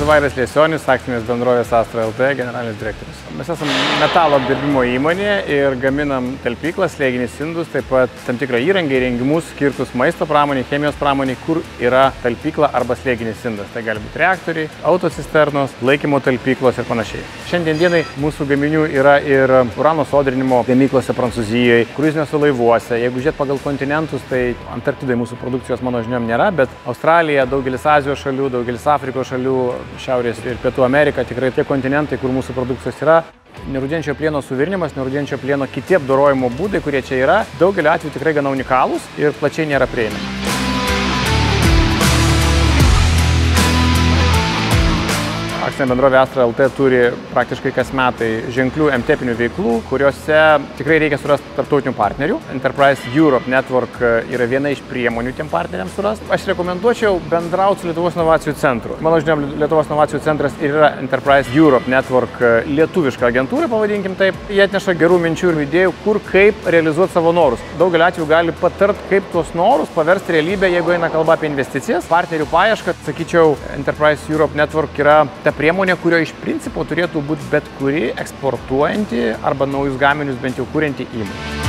Esu Vaidas Liesionis, akcinės bendrovės Astra LT generalinis direktorius. Mes esame metalo apdirbimo įmonė ir gaminam talpyklas, slėginius indus, taip pat tam tikrą įrangą, įrengimus skirtus maisto pramoniai, chemijos pramoniai, kur yra talpykla arba slėginis indas. Tai gali būti reaktoriai, autocisternos, laikymo talpyklos ir panašiai. Šiandien dienai mūsų gaminių yra ir urano sodrinimo gamyklose Prancūzijoje, kruiziniuose laivuose. Jeigu žiūrėt pagal kontinentus, tai Antarktidai mūsų produkcijos mano žiniom nėra, bet Australija, daugelis Azijos šalių, daugelis Afrikos šalių, Šiaurės ir Pietų Amerika, tikrai tie kontinentai, kur mūsų produkcijos yra. Nerūdijančio plieno suvirinimas, nerūdijančio plieno kiti apdorojimo būdai, kurie čia yra, daugeliu atveju tikrai gana unikalūs ir plačiai nėra prieinami. Akcinė bendrovė Astra LT turi praktiškai kas metai ženklių MTEP-inių veiklų, kuriuose tikrai reikia surasti tarptautinių partnerių. Enterprise Europe Network yra viena iš priemonių tiem partneriams surasti. Aš rekomenduočiau bendrauti su Lietuvos inovacijų centru. Mano žiniom, Lietuvos inovacijų centras yra Enterprise Europe Network lietuviška agentūra, pavadinkim taip. Jie atneša gerų minčių ir idėjų, kur kaip realizuoti savo norus. Daugelį atvejų gali patart, kaip tuos norus paversti realybę, jeigu eina kalba apie investicijas. Partnerių paiešką, sakyčiau, Enterprise Europe Network yra priemonė, kurio iš principo turėtų būti bet kuri eksportuojanti arba naujus gaminius bent jau kurianti įmonė.